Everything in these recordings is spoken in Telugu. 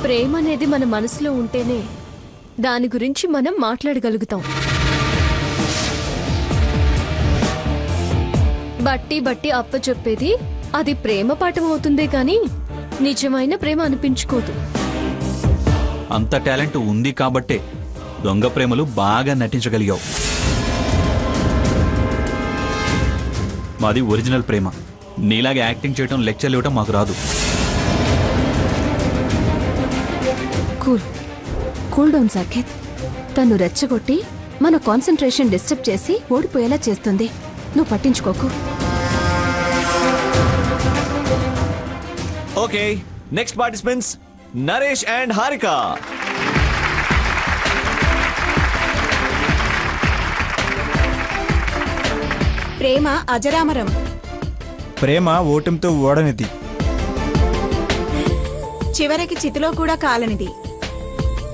ప్రేమ అనేది మన మనసులో ఉంటేనే దాని గురించి మనం మాట్లాడగలుగుతాం. బట్టి బట్టి అప్ప చెప్పేది అది ప్రేమ పాఠం అవుతుందే కానీ నిజమైన ప్రేమ అనిపించుకోదు. అంత టాలెంట్ ఉంది కాబట్టే దొంగ ప్రేమలు బాగా నటించగలిగావు. మాది ఒరిజినల్ ప్రేమ. నీలాగా యాక్టింగ్ చేయటం, లెక్చర్లు ఇవ్వటం మాకు రాదు. Cool down Saketh. తను రెచ్చగొట్టి మన కాన్సంట్రేషన్ డిస్టర్బ్ చేసి ఓడిపోయేలా చేస్తుంది. నువ్వు పట్టించుకోకు. Okay, next participants Naresh and Harika. ప్రేమ అజరామరం. ప్రేమ ఓటమితో ఓడనిది. చివరికి చితిలో కూడా కాలనిది.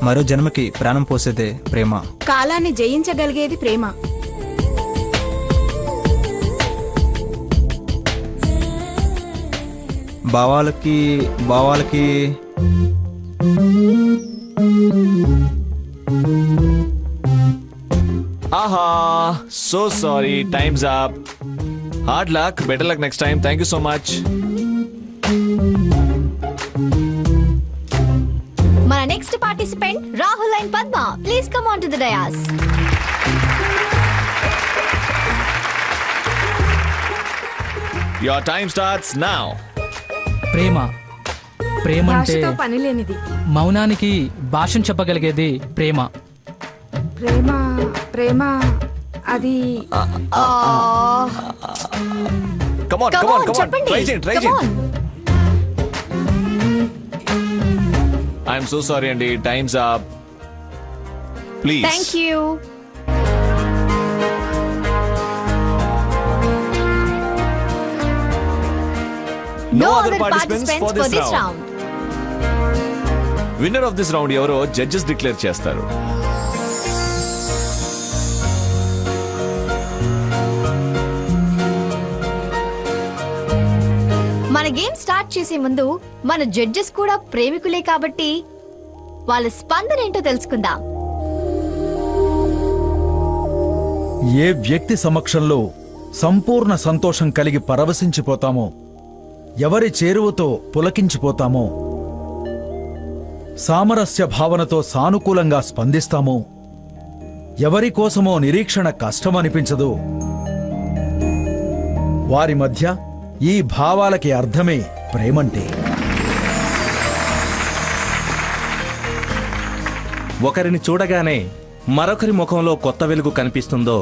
మరో జన్మకి ప్రాణం పోసేదే ప్రేమ. కాలాన్ని జయించగలిగేది ప్రేమ. భావాలకి ఆహా, so sorry, time's up. Hard luck, better luck next time. Thank you so much. మన next participant Rahul and Padma. Please come on to the dais. Your time starts now. ప్రేమ అంటే పని లేనిది. మౌనానికి భాషను చెప్పగలిగేది ప్రేమ. ప్రేమ అది come on, come on, come on. Try చేయండి. ఐఎమ్ సో సారీ అండి, time's up. Please. Thank you. No other participants for this round. Winner of this round ఎవరో జడ్జెస్ డిక్లేర్ చేస్తారు. మన గేమ్ స్టార్ట్ చేసే ముందు మన జడ్జెస్ కూడా ప్రేమికులే కాబట్టి వాళ్ళ స్పందన ఏంటో తెలుసుకుందాం. ఏ వ్యక్తి సమక్షంలో సంపూర్ణ సంతోషం కలిగి పరవశించిపోతామో, ఎవరి చేరువతో పులకించిపోతామో, సామరస్య భావనతో సానుకూలంగా స్పందిస్తామో, ఎవరి కోసమో నిరీక్షణ కష్టమనిపించదో, వారి మధ్య ఈ భావాలకి అర్థమే ప్రేమంటే. ఒకరిని చూడగానే మరొకరి ముఖంలో కొత్త వెలుగు కనిపిస్తుందో,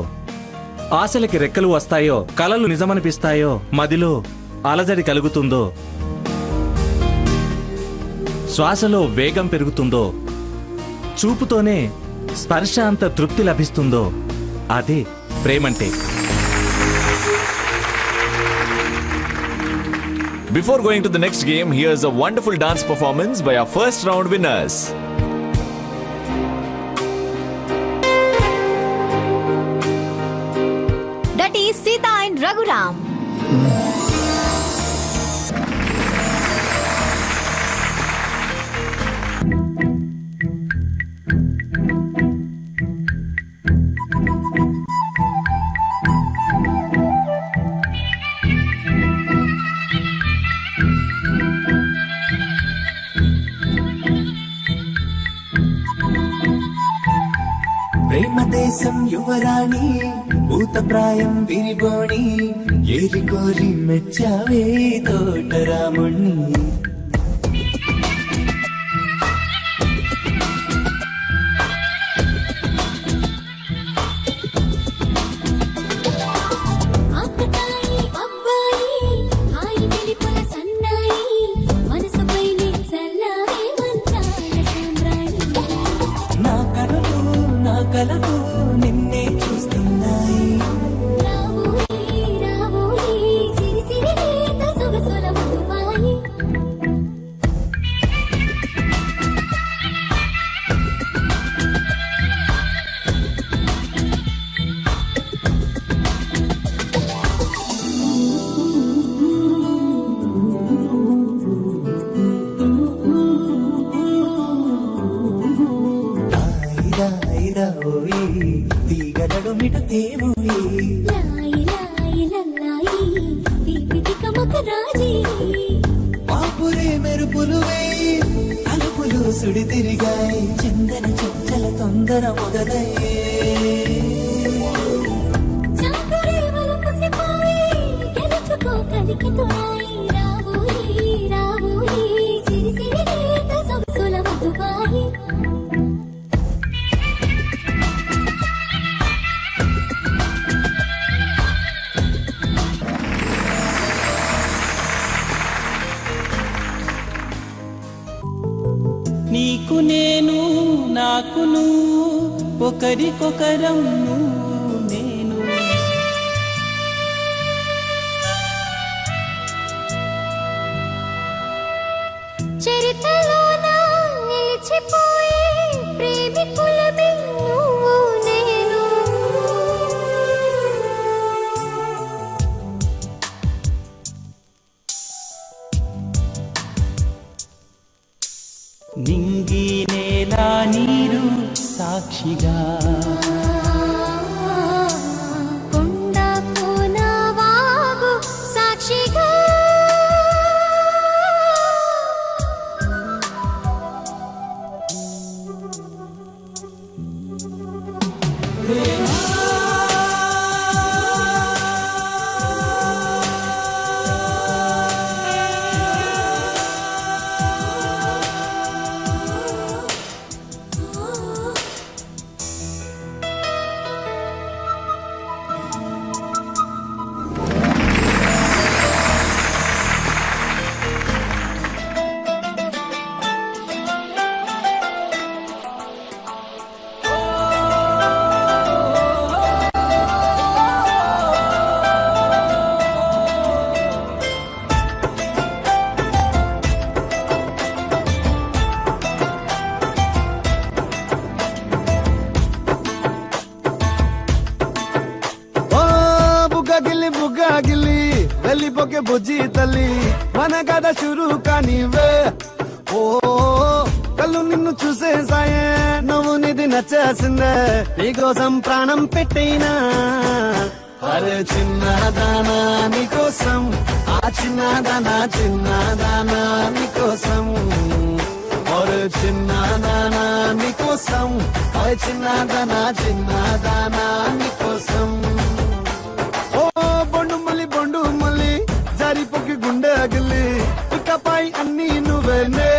ఆశలకి రెక్కలు వస్తాయో, కలలు నిజమనిపిస్తాయో, మదిలో అలజడి కలుగుతుందో, శ్వాసలో వేగం పెరుగుతుందో, చూపుతోనే స్పర్శ అంత తృప్తి లభిస్తుందో, అదే ప్రేమంటే. Before going to the next game, here's a wonderful dance performance by our first round winners. That is Sita and Raghuram. Premadesam యువరాణి, భూతప్రాయం విరిబోణి, ఏరి కోరి మెచ్చావే తోటరాముణ్ణి. కలతో నిన్నే చూస్తున్నాయి. పాపురే మెరుపులు వేయి అలుపులు సుడి తిరిగాయి చందన చంచల తొందర మొదలయ్యే నీకు నేను నాకు నువ్వు ఒకరికొకరం నువ్వు నేను చరితలోన నిలిచిపోయే ప్రేమికులమే నువ్వు నేను నింగి నేల నీరు సాక్షిగా కొండ కోన వాగు సాక్షిగా గిల్లి వెళ్ళిపోకే బుజ్జి తల్లి మన కథ షురు కానివే ఓ కళ్ళు నిన్ను చూసేసాయే నువ్వు నిధి నచ్చేసిందే నీకోసం ప్రాణం పెట్టైనా అరే చిన్నదానా నీకోసం ఆ చిన్నదానా నీకోసం ఒరే చిన్నదానా నీకోసం ఓ చిన్నదానా నీకోసం బొండు మళ్ళీ జారిపోకి గుండె గిల్లి ఇకపై అన్ని నువ్వేనే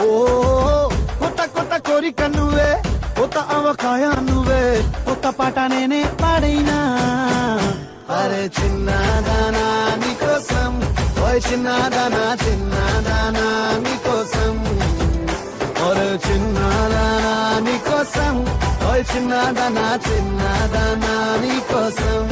ఓ కొత్త కోరిక నువ్వే కొత్త అవకాయ నువ్వే కొత్త పాట నేనే పాడైనా అరే చిన్నదానా నీకోసం ఓయ్ చిన్నదానా నీకోసం ఒరే చిన్నదానా నీకోసం ఓయ్ చిన్నదానా నీకోసం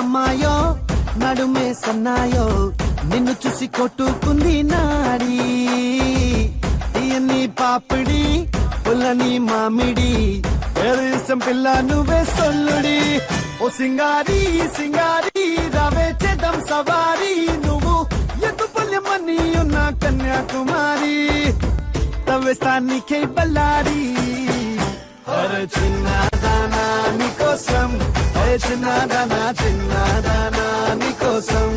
అమ్మాయో నడుమే సన్నాయో నిన్ను చూసి కొట్టుకుంది నాడి ఇయన్ని పాపిడి పుల్లని మామిడి ఇష్టం పిల్ల నువ్వే సొల్లుడి ఓ సింగారి రావే చేద్దాం సవారి నువ్వు ఎందు పుల్యమని ఉన్న కన్యాకుమారి తవ్వేస్తానికే బల్లారి అరే చిన్నదానా నీకోసం చిన్నదానా నీకోసం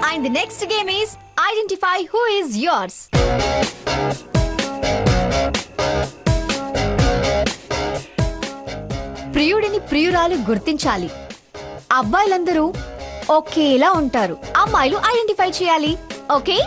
And the next game is identify who is yours. ప్రియుడిని ప్రియురాలు గుర్తించాలి. అబ్బాయిలందరూ ఒకేలా ఉంటారు, అమ్మాయిలు ఐడెంటిఫై చేయాలి. Okay,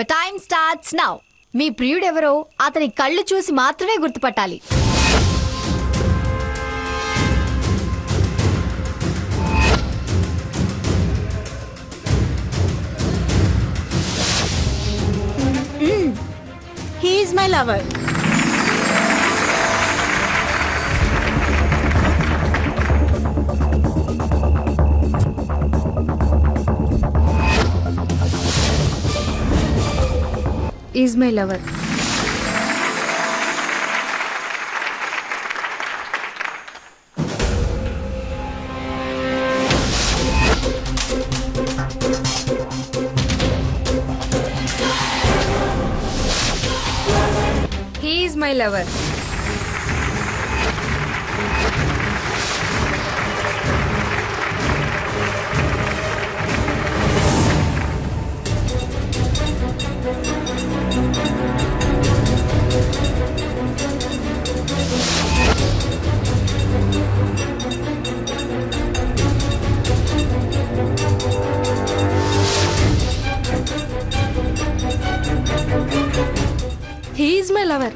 your time starts now. మీ ప్రియుడెవరో అతని కళ్ళు చూసి మాత్రమే గుర్తుపట్టాలి. He is my lover. Is my lover. He is my lover. He is my lover.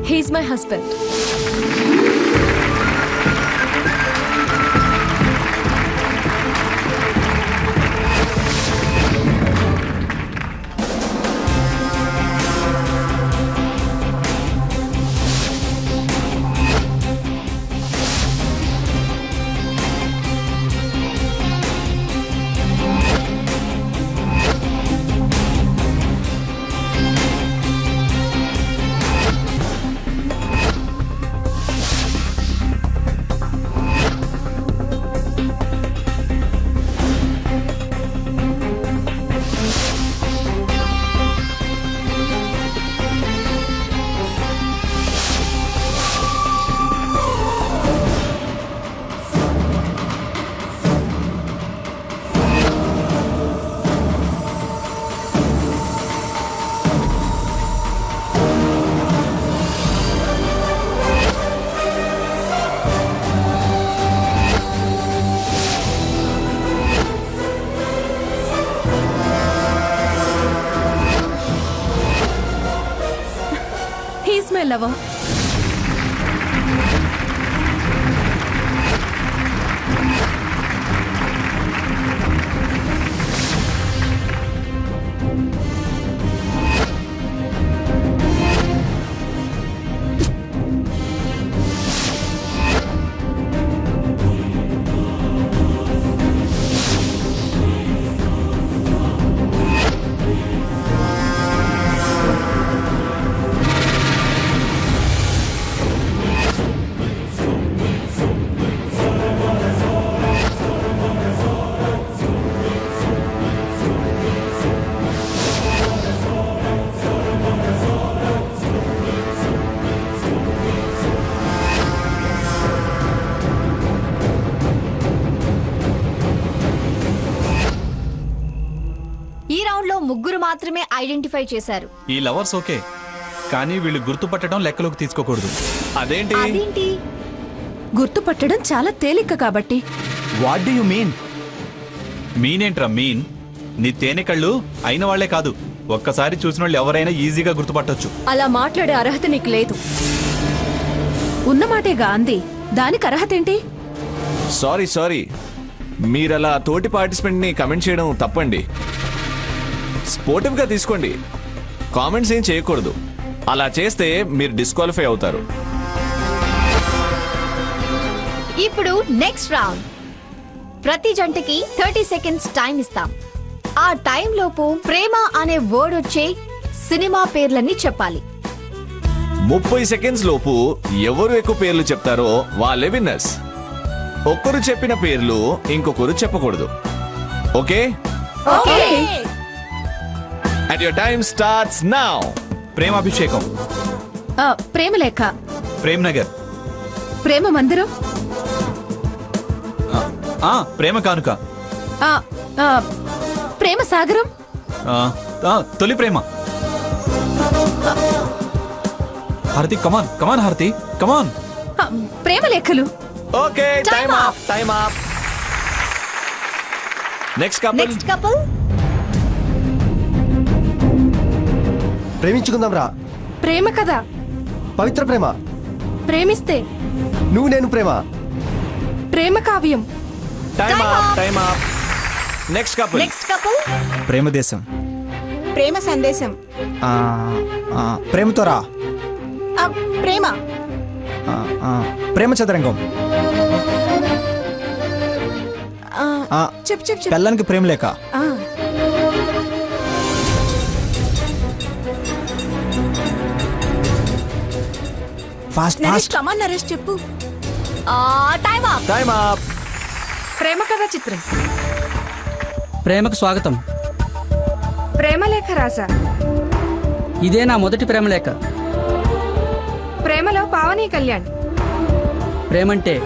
He is my husband. He is my lover. ఈ రౌండ్ లో ముగ్గురు మాత్రమే ఐడెంటిఫై చేశారు. ఈ లవర్స్ ఓకే, కానీ వీళ్ళు గుర్తుపట్టడం లెక్కలోకి తీసుకోకూడదు. అదేంటి? గుర్తుపట్టడం చాలా తేలిక కాబట్టి. What do you mean? మీనేంట్రా మీన్? నీ తేనె కళ్ళు అయిన వాళ్లే కాదు, ఒక్కసారి చూసిన వాళ్ళు ఎవరైనా ఈజీగా గుర్తుపట్టొచ్చు. అలా మాట్లాడే అర్హత నీకు లేదు. ఉన్నమాటేగా అంది, దానికి అర్హత ఏంటి? సారీ మీరలా తోటి పార్టిసిపెంట్ ని కమెంట్ చేయడం తప్పండి. స్పోర్టివ్ గా తీసుకోండి, కామెంట్స్ ఏం చేయకూడదు. అలా చేస్తే మీరు డిస్క్వాలిఫై అవుతారు. ఇప్పుడు నెక్స్ట్ రౌండ్. ప్రతి జంటకి 30 సెకండ్స్ టైం ఇస్తాం. ఆ టైం లోపు ప్రేమ అనే వర్డ్ వచ్చే సినిమా పేర్లన్నీ చెప్పాలి. 30 సెకండ్స్ లోపు ఎవరు ఎక్కువ పేర్లు చెప్తారో వాళ్ళే విన్నర్స్. ఒక్కరు చెప్పిన పేర్లు ఇంకొకరు చెప్పకూడదు. Okay? And your time starts now. Premabhishekam, Premalekha, Prem Nagar, Prema Mandiram, Prema కానుక, ప్రేమ సాగరం, తొలి ప్రేమ. హారతి కమాన్ కమాన్, హారతి కమాన్. ప్రేమలేఖలు. Okay, time up. Next couple. Preminchukundam Raa. ప్రేమ కదా. పవిత్ర ప్రేమ. ప్రేమిస్తే. నువ్వు నేను ప్రేమ. ప్రేమ కావ్యం. Time up. Next couple. Premadesam. Prema Sandesam. Prematho రా. ప్రేమ. ప్రేమ చదరంగం. చెప్పు. పెళ్ళానికి ప్రేమ లేక. ఫాస్ట్. కమాన్ నరేష్ చెప్పు. Time up. ప్రేమ కథా చిత్రం. ప్రేమకు స్వాగతం. ప్రేమలేఖ రాసా. ఇదే నా మొదటి ప్రేమలేఖ. ప్రేమలో పావని కళ్యాణ్. ప్రేమంటే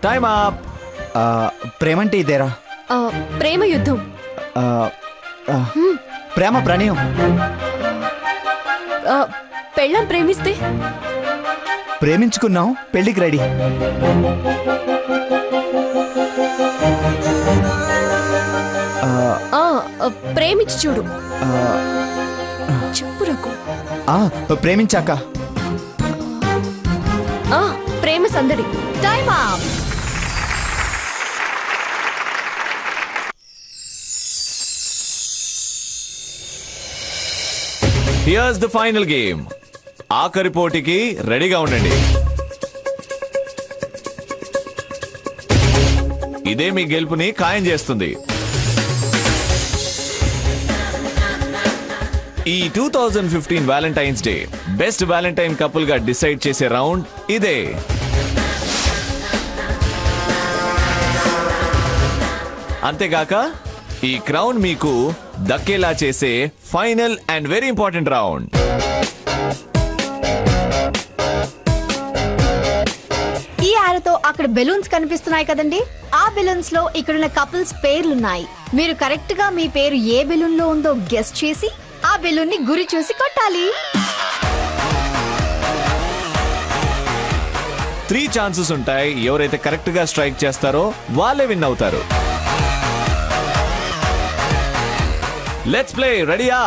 టైం అప్. ప్రేమంటే ఇదేరా. ప్రేమ యుద్ధం. ప్రేమ ప్రణయం. పెళ్ళం ప్రేమిస్తే. ప్రేమించుకున్నాం, పెళ్లికి రెడీ. ప్రేమించి చూడు. చెప్పు రఘు. ప్రేమించాక. ప్రేమ సందడి. Time up. Here's the final game. ఆఖరి పోటీకి రెడీగా ఉండండి. ఇదే మీ గెలుపుని ఖాయం చేస్తుంది. ఈ 2015 Valentine's day best Valentine couple గా డిసైడ్ చేసే రౌండ్ ఇదే. అంతేగాక ఈ క్రౌన్ మీకు దక్కేలా చేసే final and very important round. ఈ ఆరతో అక్కడ బెలూన్స్ కనిపిస్తున్నాయి కదండి, ఆ బెలూన్స్ లో ఇక్కడున్న కపుల్స్ పేర్లున్నాయి. మీరు కరెక్ట్ గా మీ పేరు ఏ బెలూన్ లో ఉందో గెస్ట్ చేసి ఆ బెలూన్ ని గురి చూసి కొట్టాలి. 3 ఛాన్సెస్ ఉంటాయి. ఎవరైతే కరెక్ట్ గా స్ట్రైక్ చేస్తారో వాళ్ళే విన్ అవుతారు. Let's play. రెడీయా?